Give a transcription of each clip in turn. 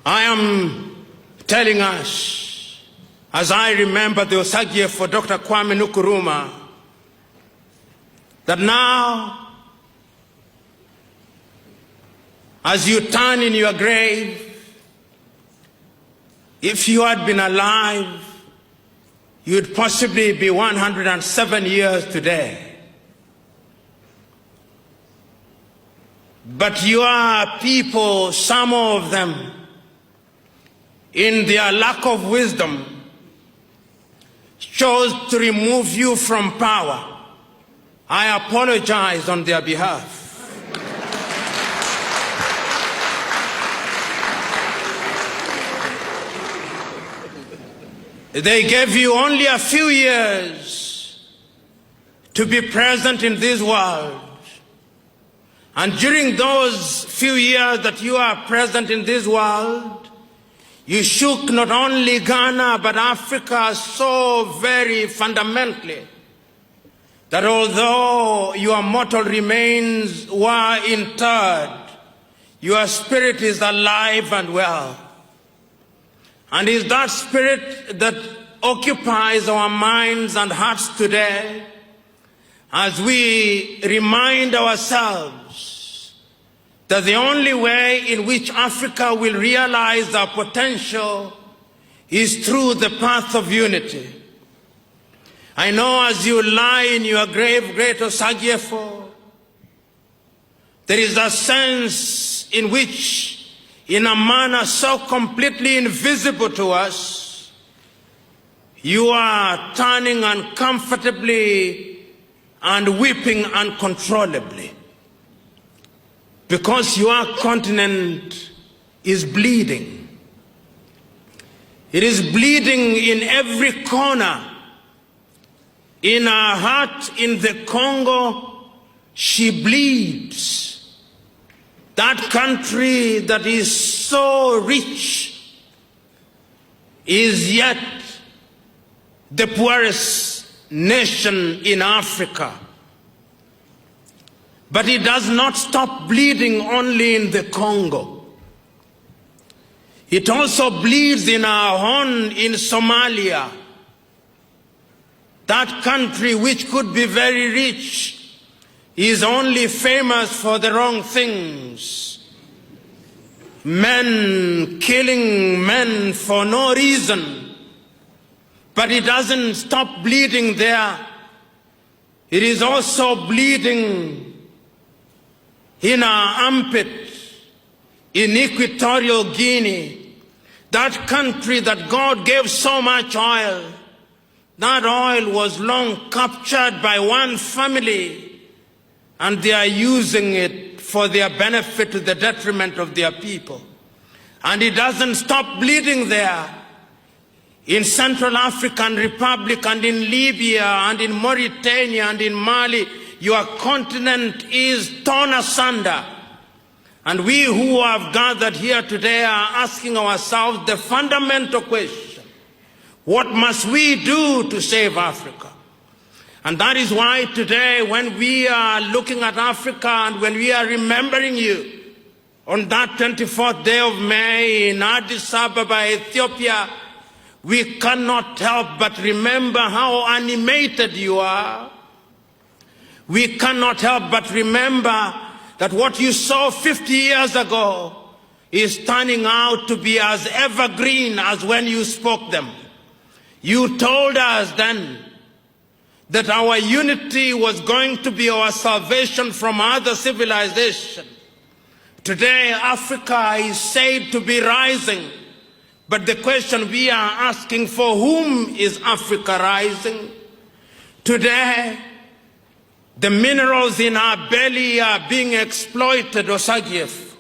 I am telling us, as I remember the Osagie for Dr. Kwame Nkrumah, that now, as you turn in your grave, if you had been alive, you'd possibly be 107 years today. But your people, some of them, in their lack of wisdom, chose to remove you from power. I apologize on their behalf. They gave you only a few years to be present in this world. And during those few years that you are present in this world, you shook not only Ghana but Africa so very fundamentally that although your mortal remains were interred, your spirit is alive and well. And it's that spirit that occupies our minds and hearts today as we remind ourselves that the only way in which Africa will realize our potential is through the path of unity. I know as you lie in your grave, great Osagyefo, there is a sense in which, in a manner so completely invisible to us, you are turning uncomfortably and weeping uncontrollably because your continent is bleeding. It is bleeding in every corner. In her heart in the Congo, she bleeds. That country that is so rich is yet the poorest nation in Africa. But it does not stop bleeding only in the Congo. It also bleeds in our Horn in Somalia. That country which could be very rich is only famous for the wrong things. Men killing men for no reason. But it doesn't stop bleeding there. It is also bleeding in our armpit in Equatorial Guinea, that country that God gave so much oil. That oil was long captured by one family, and they are using it for their benefit to the detriment of their people. And it doesn't stop bleeding there. In Central African Republic and in Libya and in Mauritania and in Mali, your continent is torn asunder. And we who have gathered here today are asking ourselves the fundamental question: what must we do to save Africa? And that is why today, when we are looking at Africa and when we are remembering you on that 24th day of May in Addis Ababa, Ethiopia, we cannot help but remember how animated you are. We cannot help but remember that what you saw 50 years ago is turning out to be as evergreen as when you spoke them. You told us then that our unity was going to be our salvation from other civilizations. Today, Africa is said to be rising. But the question we are asking, for whom is Africa rising? Today, the minerals in our belly are being exploited, Osagyefo.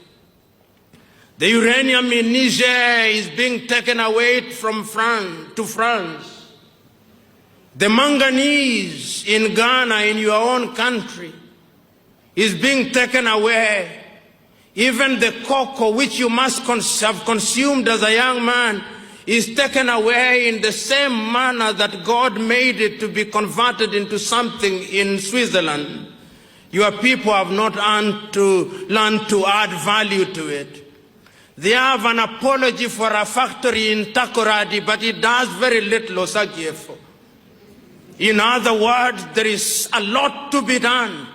The uranium in Niger is being taken away from France to France. The manganese in Ghana, in your own country, is being taken away. Even the cocoa which you must have consumed as a young man is taken away in the same manner that God made it to be converted into something in Switzerland. Your people have not learned to add value to it. They have an apology for a factory in Takoradi, but it does very little, Osagyefo. In other words, there is a lot to be done.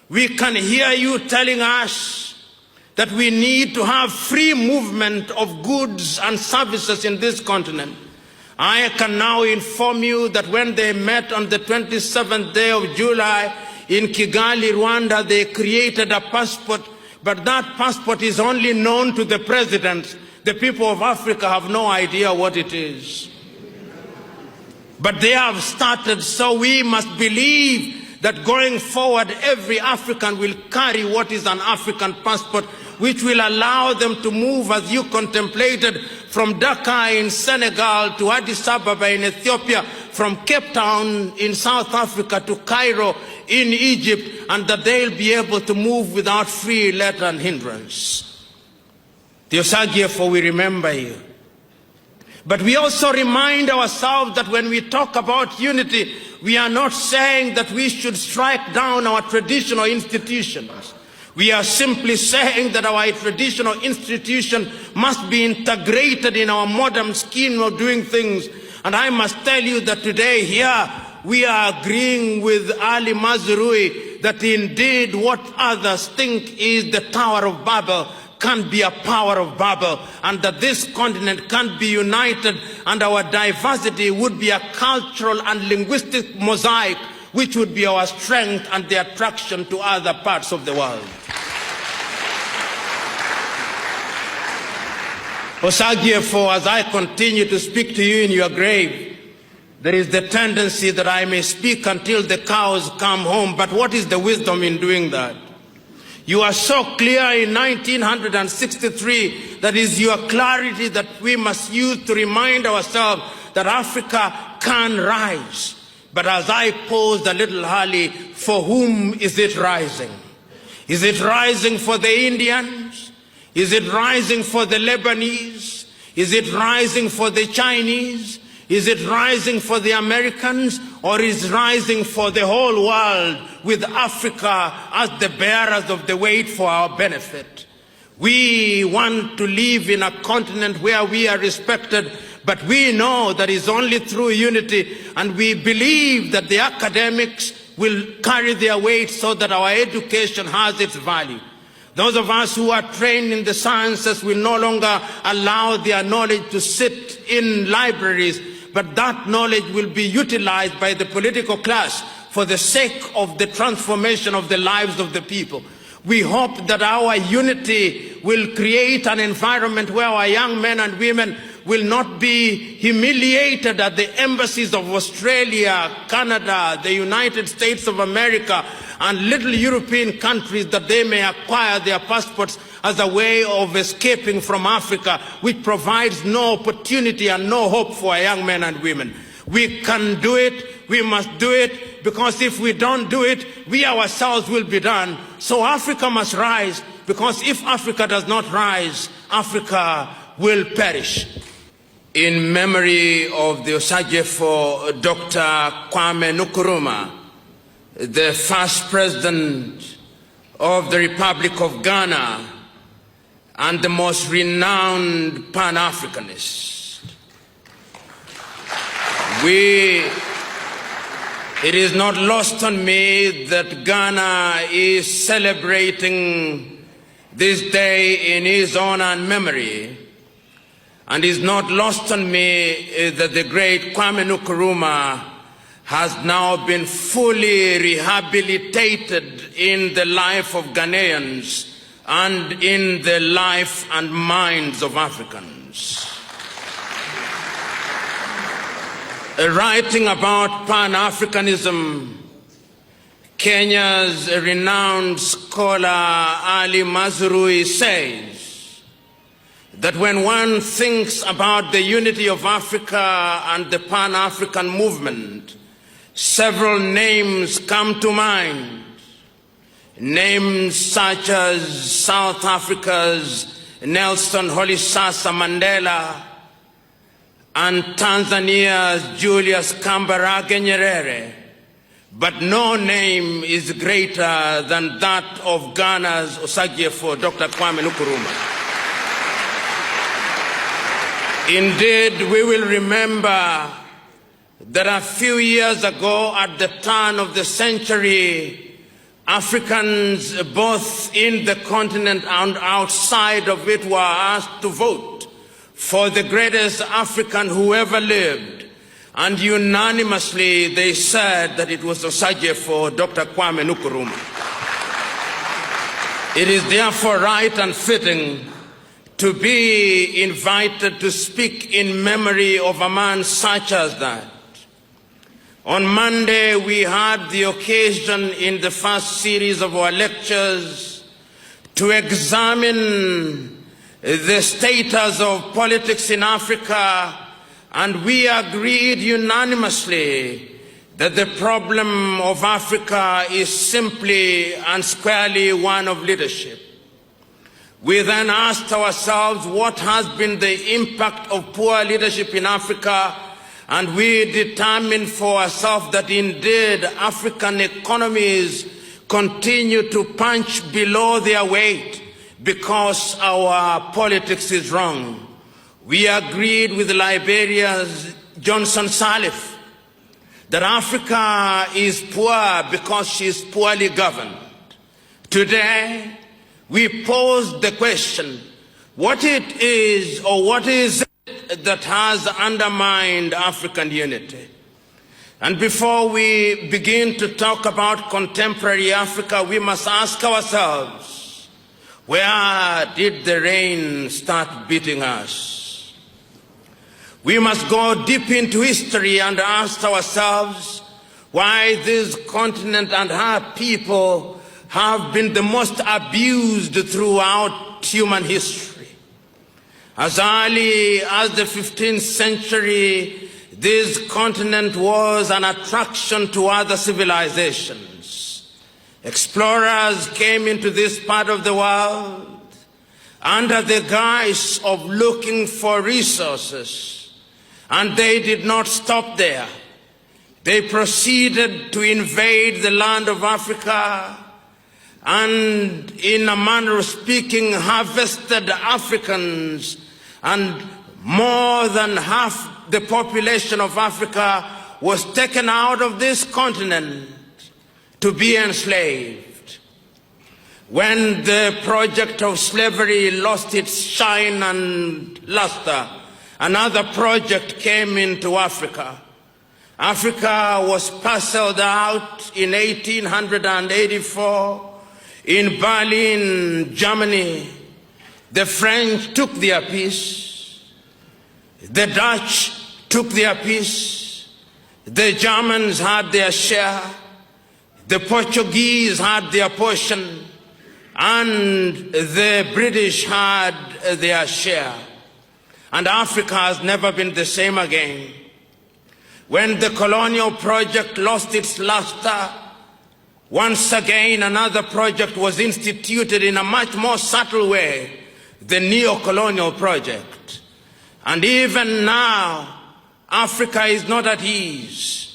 We can hear you telling us that we need to have free movement of goods and services in this continent. I can now inform you that when they met on the 27th day of July in Kigali, Rwanda, they created a passport, but that passport is only known to the president. The people of Africa have no idea what it is. But they have started, so we must believe that going forward, every African will carry what is an African passport, which will allow them to move, as you contemplated, from Dakar in Senegal to Addis Ababa in Ethiopia, from Cape Town in South Africa to Cairo in Egypt, and that they'll be able to move without free let and hindrance. The Osagyefo, we remember you. But we also remind ourselves that when we talk about unity, we are not saying that we should strike down our traditional institutions. We are simply saying that our traditional institution must be integrated in our modern scheme of doing things. And I must tell you that today here we are agreeing with Ali Mazrui that indeed what others think is the Tower of Babel can be a Power of Babel, and that this continent can be united, and our diversity would be a cultural and linguistic mosaic which would be our strength and the attraction to other parts of the world. Osagyefo, as I continue to speak to you in your grave, there is the tendency that I may speak until the cows come home, but what is the wisdom in doing that? You are so clear in 1963, that is your clarity that we must use to remind ourselves that Africa can rise. But as I posed a little early, for whom is it rising? Is it rising for the Indians? Is it rising for the Lebanese? Is it rising for the Chinese? Is it rising for the Americans? Or is it rising for the whole world, with Africa as the bearers of the weight for our benefit? We want to live in a continent where we are respected, but we know that it's only through unity, and we believe that the academics will carry their weight so that our education has its value. Those of us who are trained in the sciences will no longer allow their knowledge to sit in libraries, but that knowledge will be utilized by the political class for the sake of the transformation of the lives of the people. We hope that our unity will create an environment where our young men and women will not be humiliated at the embassies of Australia, Canada, the United States of America, and little European countries, that they may acquire their passports as a way of escaping from Africa, which provides no opportunity and no hope for our young men and women. We can do it, we must do it, because if we don't do it, we ourselves will be done. So Africa must rise, because if Africa does not rise, Africa will perish. In memory of the Osagyefo, Dr. Kwame Nkrumah, the first president of the Republic of Ghana and the most renowned Pan-Africanist. It is not lost on me that Ghana is celebrating this day in his honor and memory, and it's not lost on me that the great Kwame Nkrumah has now been fully rehabilitated in the life of Ghanaians and in the life and minds of Africans. Writing about Pan-Africanism, Kenya's renowned scholar Ali Mazrui says that when one thinks about the unity of Africa and the Pan-African movement, several names come to mind. Names such as South Africa's Nelson Rolihlahla Mandela and Tanzania's Julius Kambarage Nyerere. But no name is greater than that of Ghana's Osagyefo, Dr. Kwame Nkrumah. Indeed, we will remember that a few years ago, at the turn of the century, Africans both in the continent and outside of it were asked to vote for the greatest African who ever lived. And unanimously, they said that it was Osagie for Dr. Kwame Nkrumah. It is therefore right and fitting to be invited to speak in memory of a man such as that. On Monday, we had the occasion in the first series of our lectures to examine the status of politics in Africa, and we agreed unanimously that the problem of Africa is simply and squarely one of leadership. We then asked ourselves what has been the impact of poor leadership in Africa, and we determined for ourselves that indeed African economies continue to punch below their weight because our politics is wrong. We agreed with Liberia's Johnson Sirleaf that Africa is poor because she is poorly governed. Today, we pose the question, what it is or what is it that has undermined African unity? And before we begin to talk about contemporary Africa, we must ask ourselves, where did the rain start beating us? We must go deep into history and ask ourselves why this continent and her people have been the most abused throughout human history. As early as the 15th century, this continent was an attraction to other civilizations. Explorers came into this part of the world under the guise of looking for resources. And they did not stop there. They proceeded to invade the land of Africa and, in a manner of speaking, harvested Africans, and more than half the population of Africa was taken out of this continent to be enslaved. When the project of slavery lost its shine and luster, another project came into Africa. Africa was parceled out in 1884 in Berlin, Germany. The French took their piece. The Dutch took their piece. The Germans had their share. The Portuguese had their portion. And the British had their share. And Africa has never been the same again. When the colonial project lost its luster, once again another project was instituted in a much more subtle way, the neo-colonial project. And even now, Africa is not at ease.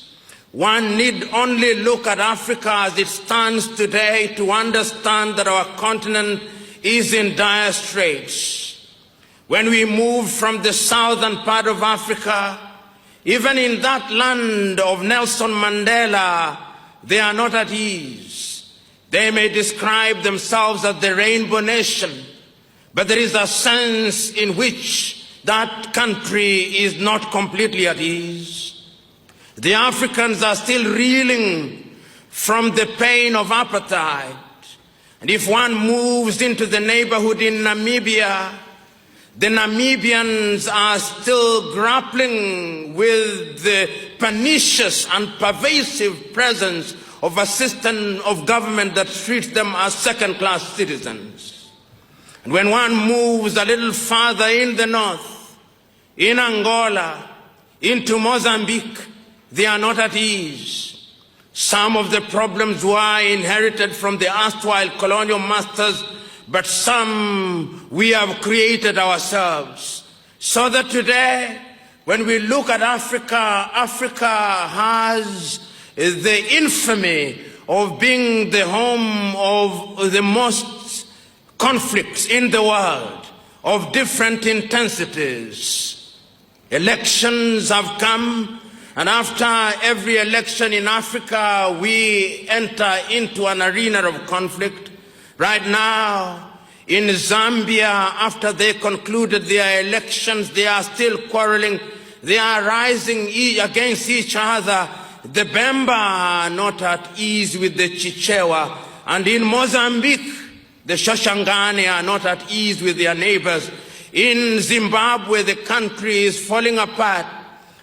One need only look at Africa as it stands today to understand that our continent is in dire straits. When we move from the southern part of Africa, even in that land of Nelson Mandela, they are not at ease. They may describe themselves as the Rainbow Nation, but there is a sense in which that country is not completely at ease. The Africans are still reeling from the pain of apartheid. And if one moves into the neighborhood in Namibia, the Namibians are still grappling with the pernicious and pervasive presence of a system of government that treats them as second-class citizens. And when one moves a little farther in the north, in Angola, into Mozambique, they are not at ease. Some of the problems were inherited from the erstwhile colonial masters, but some we have created ourselves. So that today, when we look at Africa, Africa has the infamy of being the home of the most conflicts in the world, of different intensities. Elections have come, and after every election in Africa, we enter into an arena of conflict. Right now, in Zambia, after they concluded their elections, they are still quarreling. They are rising against each other. The Bemba are not at ease with the Chichewa. And in Mozambique, the Shoshangane are not at ease with their neighbors. In Zimbabwe, the country is falling apart,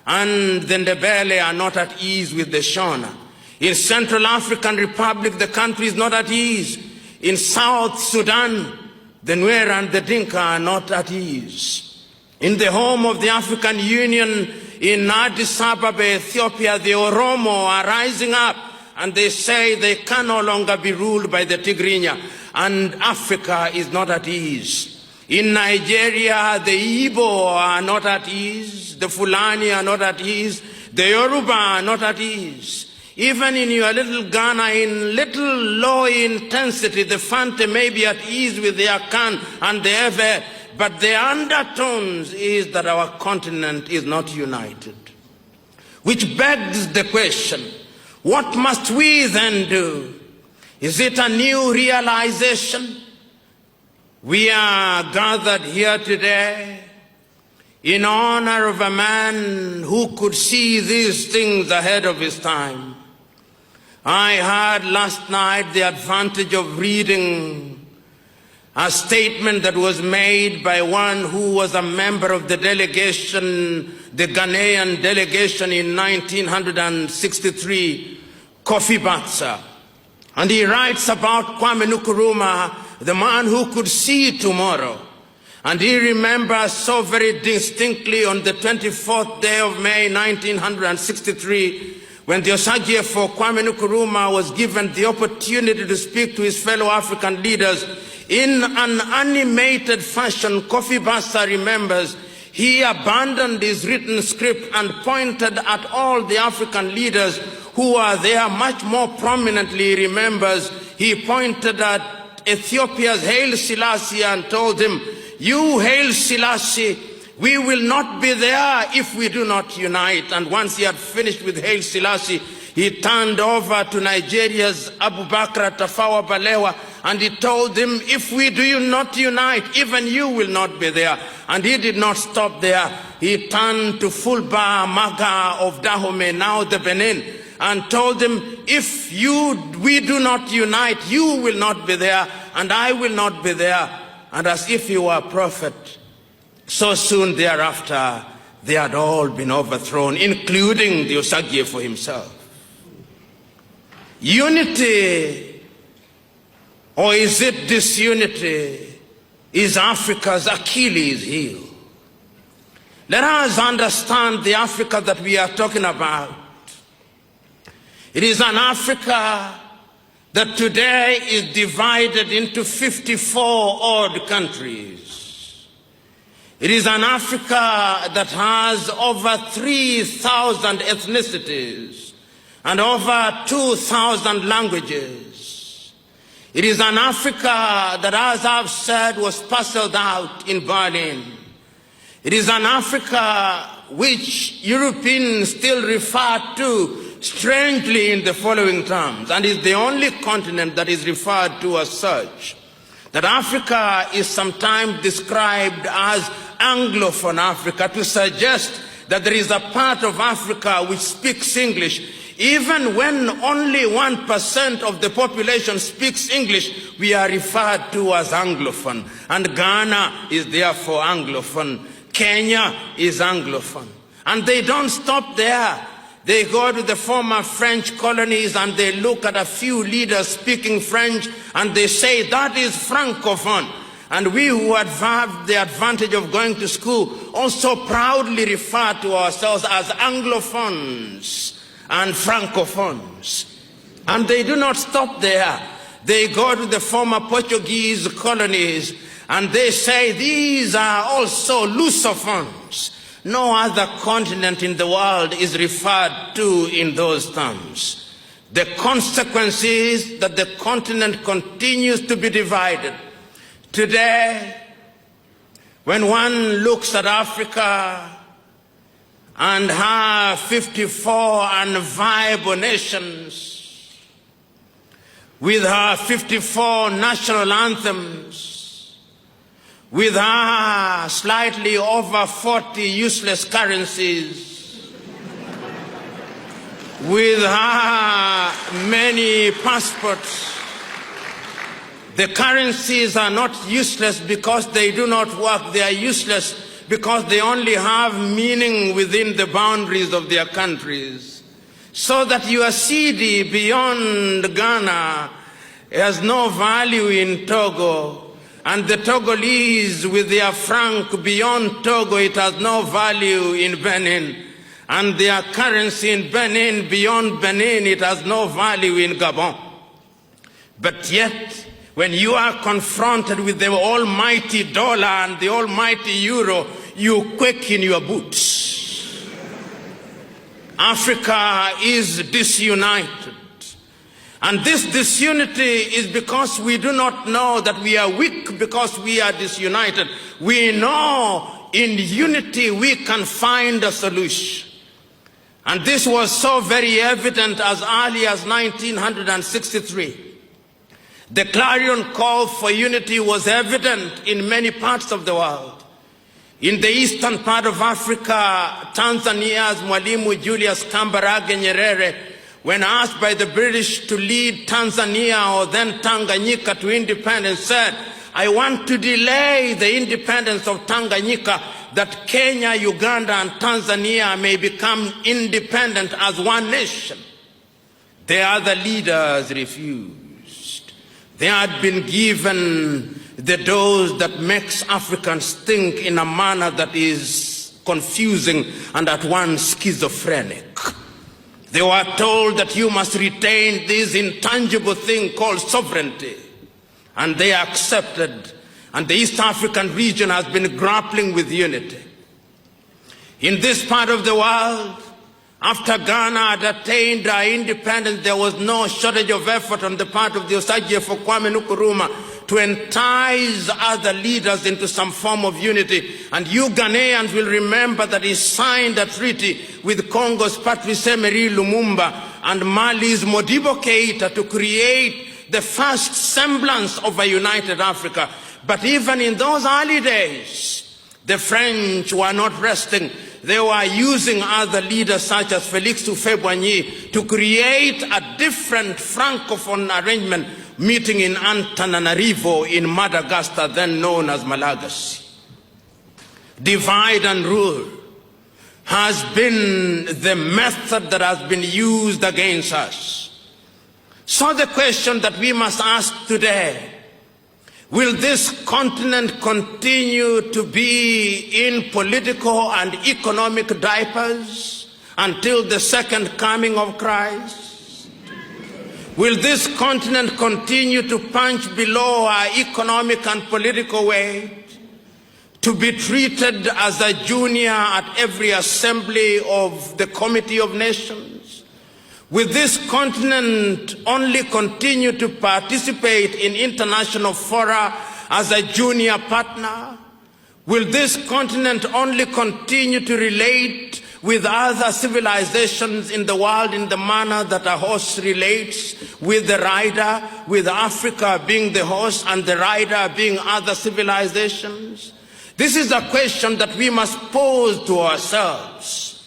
and the Ndebele are not at ease with the Shona. In Central African Republic, the country is not at ease. In South Sudan, the Nuer and the Dinka are not at ease. In the home of the African Union, in Addis Ababa, Ethiopia, the Oromo are rising up, and they say they can no longer be ruled by the Tigrinya, and Africa is not at ease. In Nigeria, the Igbo are not at ease, the Fulani are not at ease, the Yoruba are not at ease. Even in your little Ghana, in little low intensity, the Fante may be at ease with the Akan and the Ewe, but the undertones is that our continent is not united. Which begs the question, what must we then do? Is it a new realization? We are gathered here today in honor of a man who could see these things ahead of his time. I had last night the advantage of reading a statement that was made by one who was a member of the delegation, the Ghanaian delegation in 1963, Kofi Batsa. And he writes about Kwame Nkrumah, the man who could see tomorrow. And he remembers so very distinctly on the 24th day of May 1963, when the Osagie for Kwame Nkrumah was given the opportunity to speak to his fellow African leaders in an animated fashion. Kofi Batsa remembers he abandoned his written script and pointed at all the African leaders who are there. Much more prominently, he remembers, he pointed at Ethiopia's Haile Selassie and told him, "You, Haile Selassie, we will not be there if we do not unite." And once he had finished with Haile Selassie, he turned over to Nigeria's Abubakar Tafawa Balewa and he told him, "If we do not unite, even you will not be there." And he did not stop there. He turned to Fulba Maga of Dahomey, now the Benin, and told him, "If we do not unite, you will not be there, and I will not be there." And as if he were a prophet, so soon thereafter, they had all been overthrown, including the Osagie for himself. Unity, or is it disunity, is Africa's Achilles heel. Let us understand the Africa that we are talking about. It is an Africa that today is divided into 54 odd countries. It is an Africa that has over 3,000 ethnicities and over 2,000 languages. It is an Africa that, as I've said, was parceled out in Berlin. It is an Africa which Europeans still refer to strangely in the following terms, and is the only continent that is referred to as such. That Africa is sometimes described as Anglophone Africa, to suggest that there is a part of Africa which speaks English. Even when only 1% of the population speaks English, we are referred to as Anglophone. And Ghana is therefore Anglophone. Kenya is Anglophone. And they don't stop there. They go to the former French colonies and they look at a few leaders speaking French and they say that is Francophone. And we who have the advantage of going to school also proudly refer to ourselves as Anglophones and Francophones. And they do not stop there. They go to the former Portuguese colonies and they say these are also Lusophones. No other continent in the world is referred to in those terms. The consequence is that the continent continues to be divided. Today, when one looks at Africa, and her 54 unviable nations, with her 54 national anthems, with her slightly over 40 useless currencies, with her many passports. The currencies are not useless because they do not work. They are useless because they only have meaning within the boundaries of their countries. So that your cedi beyond Ghana has no value in Togo, and the Togolese with their franc beyond Togo, it has no value in Benin, and their currency in Benin beyond Benin, it has no value in Gabon. But yet, when you are confronted with the almighty dollar and the almighty euro, you quake in your boots. Africa is disunited. And this disunity is because we do not know that we are weak because we are disunited. We know in unity we can find a solution. And this was so very evident as early as 1963. The clarion call for unity was evident in many parts of the world. In the eastern part of Africa, Tanzania's Mwalimu Julius Kambarage Nyerere, when asked by the British to lead Tanzania or then Tanganyika to independence, said, "I want to delay the independence of Tanganyika that Kenya, Uganda, and Tanzania may become independent as one nation." The other leaders refused. They had been given the dose that makes Africans think in a manner that is confusing and at once schizophrenic. They were told that you must retain this intangible thing called sovereignty. And they accepted. And the East African region has been grappling with unity. In this part of the world, after Ghana had attained our independence, there was no shortage of effort on the part of the Osagyefo Kwame Nkrumah to entice other leaders into some form of unity. And you Ghanaians will remember that he signed a treaty with Congo's Patrice Emery Lumumba and Mali's Modibo Keïta to create the first semblance of a united Africa. But even in those early days, the French were not resting. They were using other leaders such as Félix Houphouët-Boigny to create a different francophone arrangement, meeting in Antananarivo in Madagascar, then known as Malagasy. Divide and rule has been the method that has been used against us. So the question that we must ask today, will this continent continue to be in political and economic diapers until the second coming of Christ? Will this continent continue to punch below our economic and political weight, to be treated as a junior at every assembly of the Committee of Nations? Will this continent only continue to participate in international fora as a junior partner? Will this continent only continue to relate with other civilizations in the world in the manner that a horse relates with the rider, with Africa being the horse and the rider being other civilizations? This is a question that we must pose to ourselves.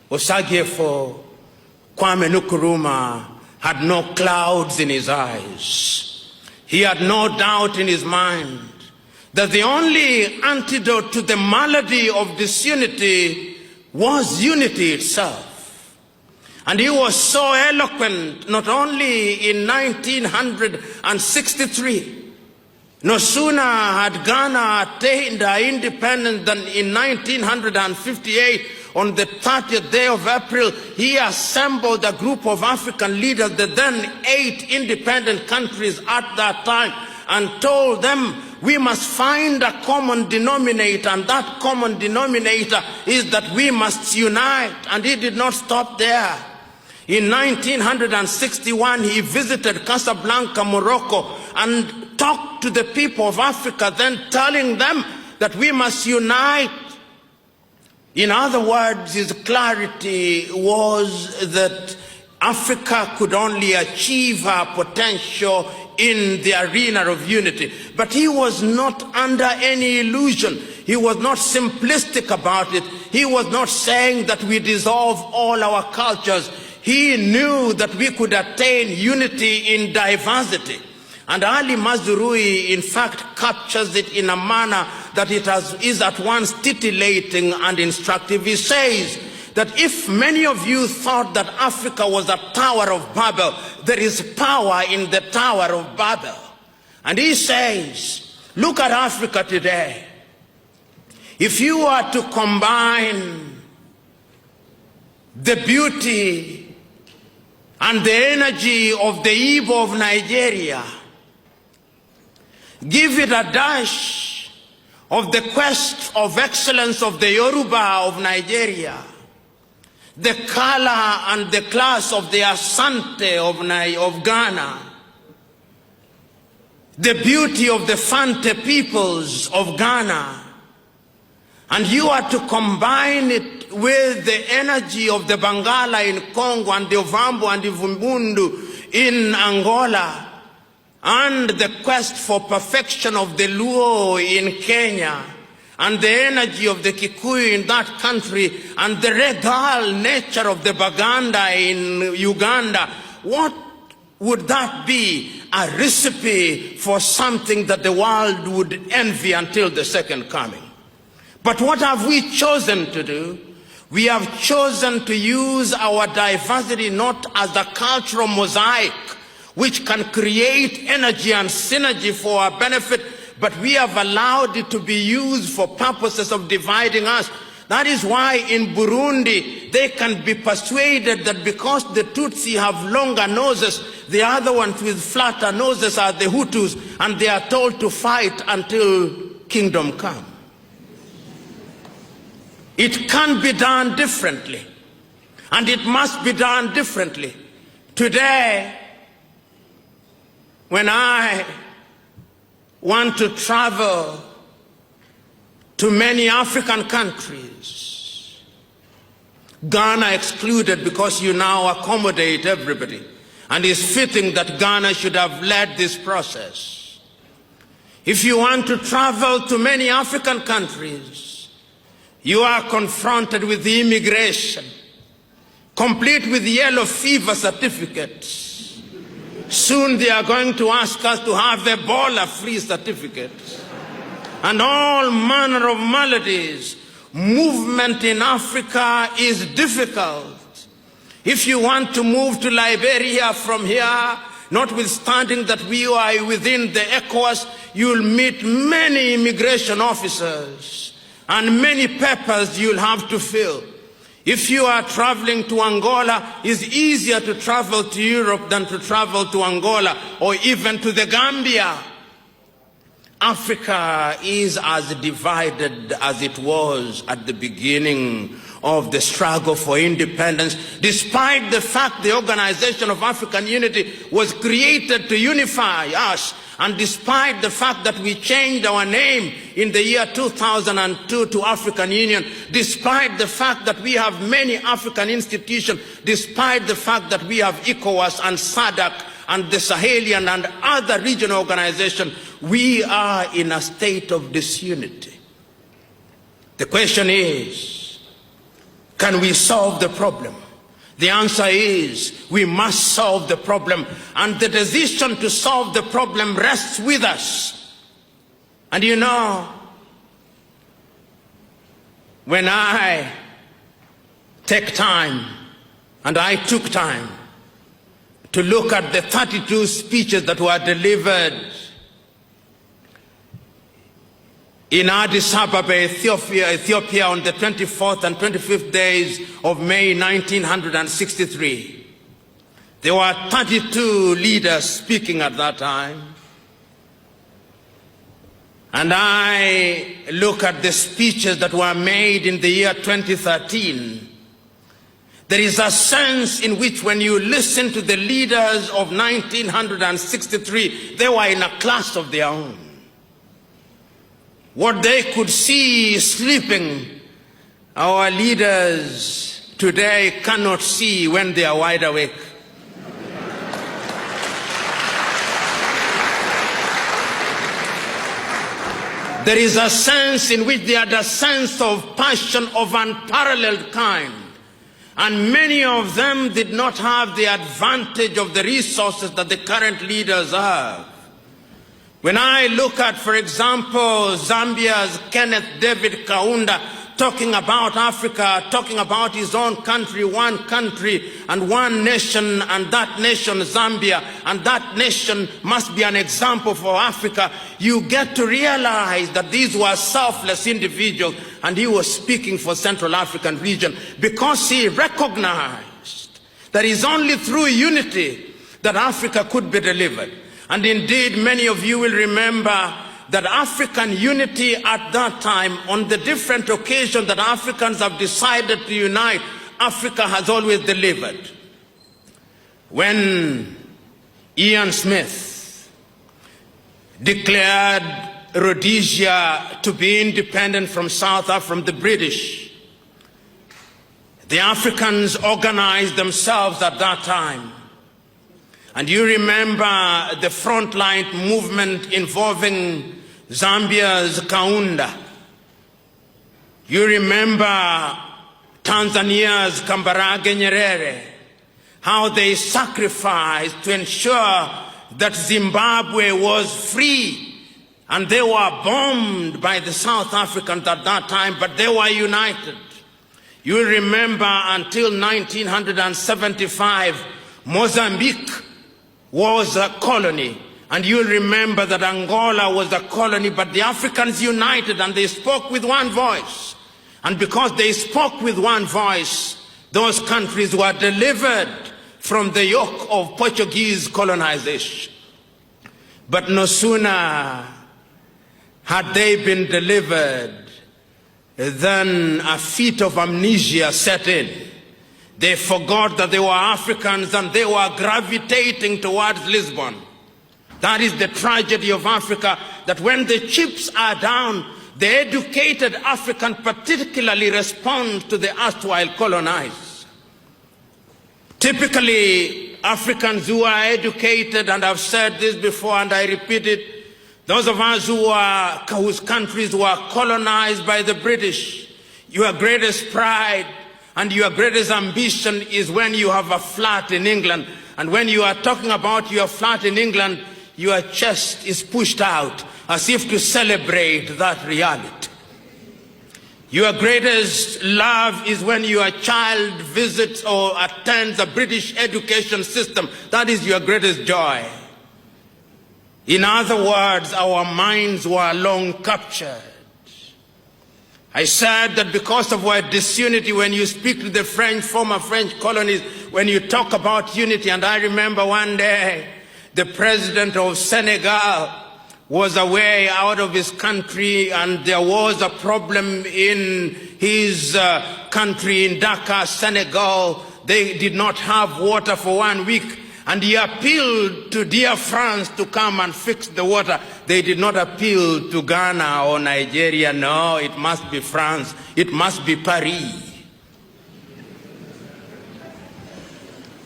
Osagyefo Kwame Nkrumah had no clouds in his eyes. He had no doubt in his mind that the only antidote to the malady of disunity was unity itself. And he was so eloquent not only in 1963. No sooner had Ghana attained her independence than in 1958, on the 30th day of April, he assembled a group of African leaders, the then 8 independent countries at that time, and told them we must find a common denominator, and that common denominator is that we must unite. And he did not stop there. In 1961, he visited Casablanca, Morocco, and talked to the people of Africa, then telling them that we must unite. In other words, his clarity was that Africa could only achieve her potential in the arena of unity. But he was not under any illusion. He was not simplistic about it. He was not saying that we dissolve all our cultures. He knew that we could attain unity in diversity. And Ali Mazrui, in fact, captures it in a manner that is at once titillating and instructive. He says that if many of you thought that Africa was a Tower of Babel, there is power in the Tower of Babel. And he says, look at Africa today. If you are to combine the beauty and the energy of the Igbo of Nigeria, give it a dash of the quest of excellence of the Yoruba of Nigeria, the color and the class of the Asante of Ghana, the beauty of the Fante peoples of Ghana, and you are to combine it with the energy of the Bangala in Congo and the Ovambo and the Vumbundu in Angola, and the quest for perfection of the Luo in Kenya, and the energy of the Kikuyu in that country, and the regal nature of the Baganda in Uganda, what would that be? A recipe for something that the world would envy until the second coming. But what have we chosen to do? We have chosen to use our diversity not as a cultural mosaic which can create energy and synergy for our benefit, but we have allowed it to be used for purposes of dividing us. That is why in Burundi they can be persuaded that because the Tutsi have longer noses, the other ones with flatter noses are the Hutus, and they are told to fight until kingdom come. It can be done differently, and it must be done differently. Today, when I want to travel to many African countries, Ghana excluded because you now accommodate everybody, and it's fitting that Ghana should have led this process. If you want to travel to many African countries, you are confronted with the immigration, complete with yellow fever certificates. Soon they are going to ask us to have Ebola-free certificates and all manner of maladies. Movement in Africa is difficult. If you want to move to Liberia from here, notwithstanding that we are within the ECOWAS, you'll meet many immigration officers and many papers you'll have to fill. If you are traveling to Angola, it's easier to travel to Europe than to travel to Angola or even to the Gambia. Africa is as divided as it was at the beginning of the struggle for independence, despite the fact the Organization of African Unity was created to unify us, and despite the fact that we changed our name in the year 2002 to African Union, despite the fact that we have many African institutions, despite the fact that we have ECOWAS and SADC and the Sahelian and other regional organizations, we are in a state of disunity. The question is, can we solve the problem? The answer is, we must solve the problem, and the decision to solve the problem rests with us. And you know, when I take time, and I took time, to look at the 32 speeches that were delivered in Addis Ababa, Ethiopia on the 24th and 25th days of May 1963. There were 32 leaders speaking at that time. And I look at the speeches that were made in the year 2013. There is a sense in which when you listen to the leaders of 1963, they were in a class of their own. What they could see sleeping Our leaders today cannot see when they are wide awake. There is a sense in which they had a sense of passion of unparalleled kind. And many of them did not have the advantage of the resources that the current leaders have. When I look at, for example, Zambia's Kenneth David Kaunda talking about Africa, talking about his own country, one country and one nation, and that nation Zambia, and that nation must be an example for Africa, you get to realize that these were selfless individuals, and he was speaking for Central African region because he recognized that it's only through unity that Africa could be delivered. And indeed, many of you will remember that African unity at that time, on the different occasions that Africans have decided to unite, Africa has always delivered. When Ian Smith declared Rhodesia to be independent from from the British, the Africans organized themselves at that time. And you remember the frontline movement involving Zambia's Kaunda. You remember Tanzania's Kambarage Nyerere, how they sacrificed to ensure that Zimbabwe was free. And they were bombed by the South Africans at that time, but they were united. You remember until 1975, Mozambique was a colony. And you'll remember that Angola was a colony, but the Africans united and they spoke with one voice. And because they spoke with one voice, those countries were delivered from the yoke of Portuguese colonization. But no sooner had they been delivered than a fit of amnesia set in. They forgot that they were Africans and they were gravitating towards Lisbon. That is the tragedy of Africa, that when the chips are down, the educated African particularly respond to the erstwhile colonized. Typically, Africans who are educated, and I've said this before and I repeat it, those of us whose countries were colonized by the British, your greatest pride and your greatest ambition is when you have a flat in England. And when you are talking about your flat in England, your chest is pushed out as if to celebrate that reality. Your greatest love is when your child visits or attends a British education system. That is your greatest joy. In other words, our minds were long captured. I said that because of our disunity, when you speak to the former French colonies, when you talk about unity, and I remember one day, the president of Senegal was away out of his country and there was a problem in his country, in Dakar, Senegal. They did not have water for 1 week and he appealed to dear France to come and fix the water. They did not appeal to Ghana or Nigeria. No, it must be France. It must be Paris.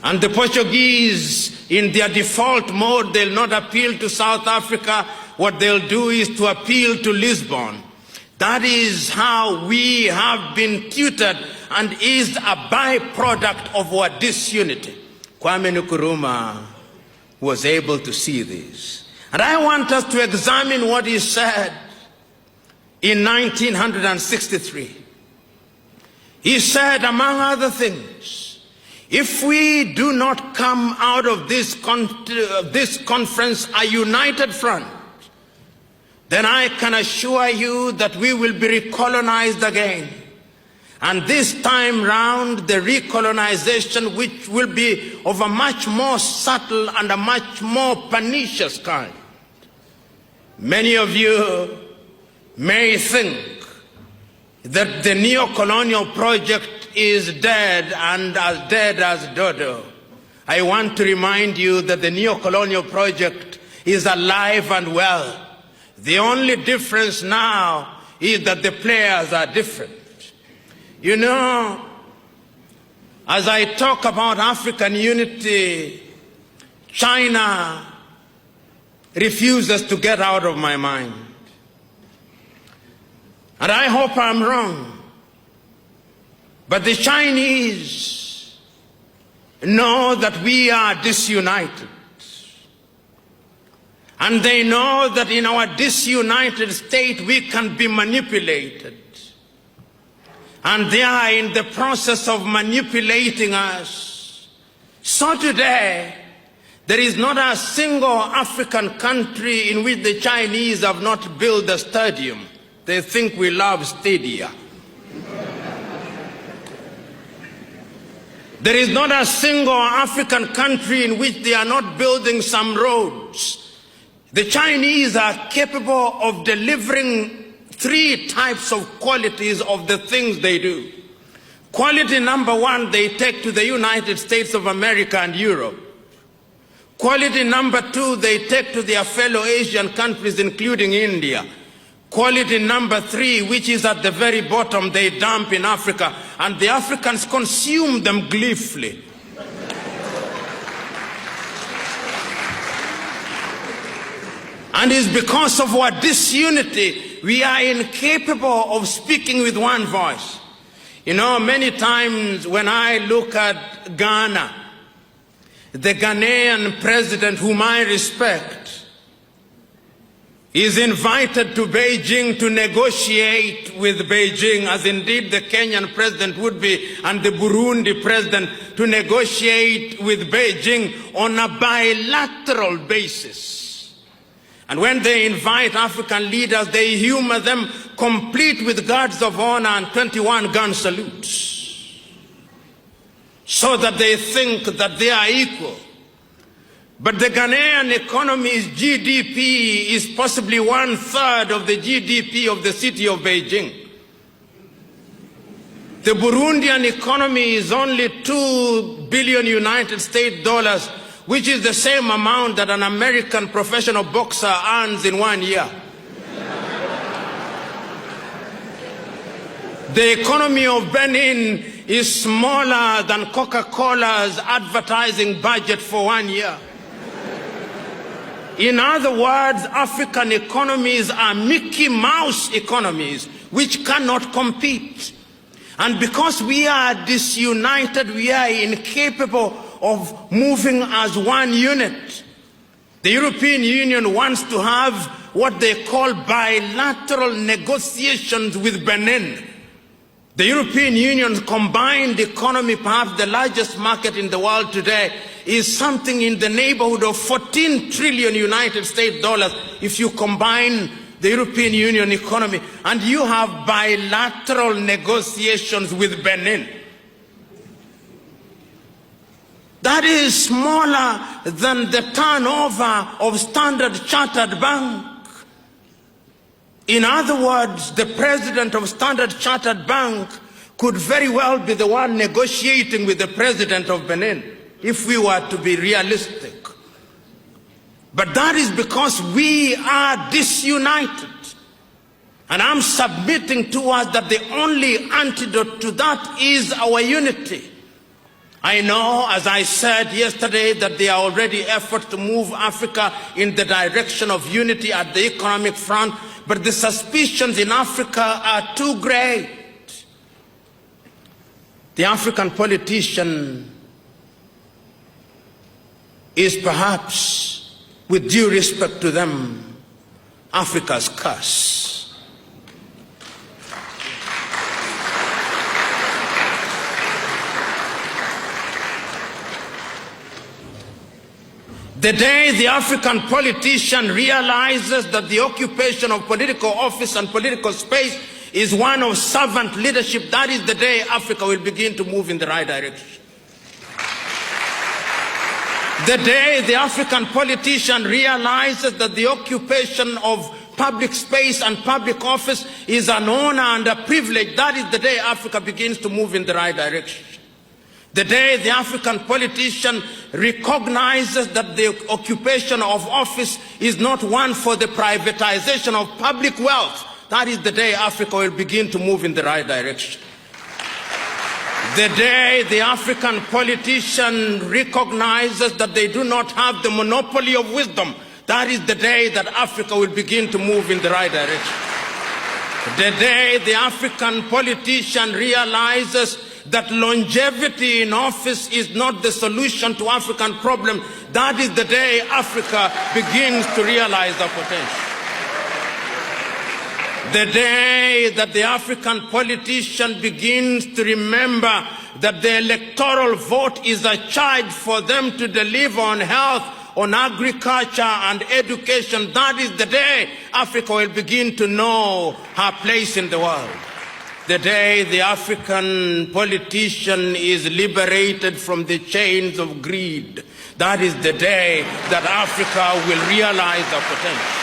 And the Portuguese, in their default mode, they'll not appeal to South Africa. What they'll do is to appeal to Lisbon. That is how we have been tutored and is a byproduct of our disunity. Kwame Nkrumah was able to see this. And I want us to examine what he said in 1963. He said, among other things, if we do not come out of this conference a united front, then I can assure you that we will be recolonized again. And this time round, the recolonization, which will be of a much more subtle and a much more pernicious kind. Many of you may think that the neo-colonial project is dead and as dead as dodo. I want to remind you that the neo-colonial project is alive and well. The only difference now is that the players are different. You know, as I talk about African unity, China refuses to get out of my mind. And I hope I'm wrong. But the Chinese know that we are disunited. And they know that in our disunited state we can be manipulated. And they are in the process of manipulating us. So today, there is not a single African country in which the Chinese have not built a stadium. They think we love stadia. There is not a single African country in which they are not building some roads. The Chinese are capable of delivering 3 types of qualities of the things they do. Quality number 1, they take to the United States of America and Europe. Quality number 2, they take to their fellow Asian countries, including India. Quality number 3, which is at the very bottom, they dump in Africa, and the Africans consume them gleefully. And it's because of our disunity, we are incapable of speaking with one voice. You know, many times when I look at Ghana, the Ghanaian president, whom I respect, is invited to Beijing to negotiate with Beijing, as indeed the Kenyan president would be, and the Burundi president, to negotiate with Beijing on a bilateral basis. And when they invite African leaders, they humor them, complete with guards of honor and 21 gun salutes, so that they think that they are equal. But the Ghanaian economy's GDP is possibly 1/3 of the GDP of the city of Beijing. The Burundian economy is only $2 billion United States dollars, which is the same amount that an American professional boxer earns in 1 year. The economy of Benin is smaller than Coca-Cola's advertising budget for 1 year. In other words, African economies are Mickey Mouse economies which cannot compete. And because we are disunited, we are incapable of moving as one unit. The European Union wants to have what they call bilateral negotiations with Benin. The European Union's combined economy, perhaps the largest market in the world today, is something in the neighborhood of 14 trillion United States dollars if you combine the European Union economy, and you have bilateral negotiations with Benin. That is smaller than the turnover of Standard Chartered Bank. In other words, the president of Standard Chartered Bank could very well be the one negotiating with the president of Benin, if we were to be realistic. But that is because we are disunited. And I'm submitting to us that the only antidote to that is our unity. I know, as I said yesterday, that there are already efforts to move Africa in the direction of unity at the economic front, but the suspicions in Africa are too great. The African politician is perhaps, with due respect to them, Africa's curse. The day the African politician realizes that the occupation of political office and political space is one of servant leadership, that is the day Africa will begin to move in the right direction. The day the African politician realizes that the occupation of public space and public office is an honor and a privilege, that is the day Africa begins to move in the right direction. The day the African politician recognizes that the occupation of office is not one for the privatization of public wealth, that is the day Africa will begin to move in the right direction. The day the African politician recognizes that they do not have the monopoly of wisdom, that is the day that Africa will begin to move in the right direction. The day the African politician realizes that longevity in office is not the solution to African problems, that is the day Africa begins to realize their potential. The day that the African politician begins to remember that the electoral vote is a charge for them to deliver on health, on agriculture and education, that is the day Africa will begin to know her place in the world. The day the African politician is liberated from the chains of greed, that is the day that Africa will realize her potential.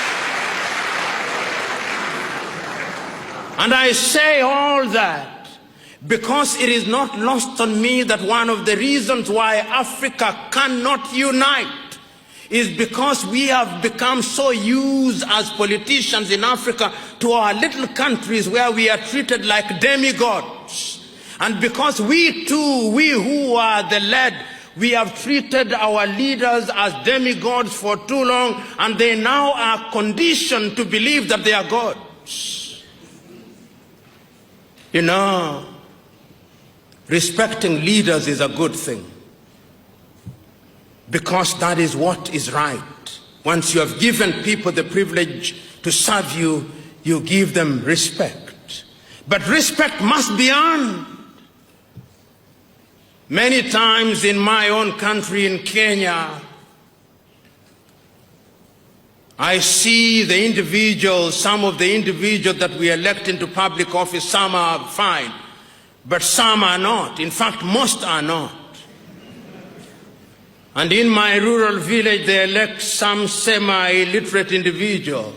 And I say all that because it is not lost on me that one of the reasons why Africa cannot unite is because we have become so used as politicians in Africa to our little countries where we are treated like demigods. And because we too, we who are the led, we have treated our leaders as demigods for too long, and they now are conditioned to believe that they are gods. You know, respecting leaders is a good thing, because that is what is right. Once you have given people the privilege to serve you, you give them respect. But respect must be earned. Many times in my own country, in Kenya, I see the individuals, some of the individuals that we elect into public office, some are fine, but some are not. In fact, most are not. And in my rural village, they elect some semi-illiterate individual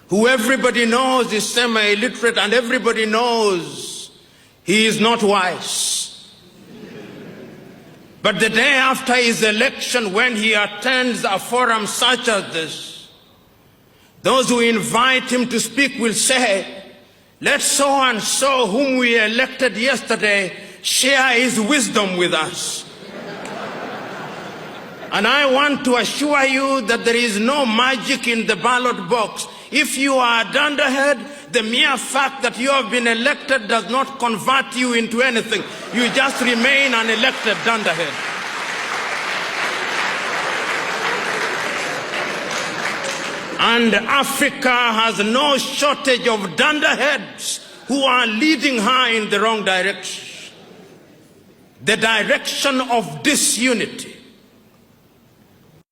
who everybody knows is semi-illiterate, and everybody knows he is not wise. But the day after his election, when he attends a forum such as this, those who invite him to speak will say, let so-and-so whom we elected yesterday share his wisdom with us. And I want to assure you that there is no magic in the ballot box. If you are a dunderhead, the mere fact that you have been elected does not convert you into anything. You just remain an elected dunderhead. And Africa has no shortage of dunderheads who are leading her in the wrong direction. The direction of disunity.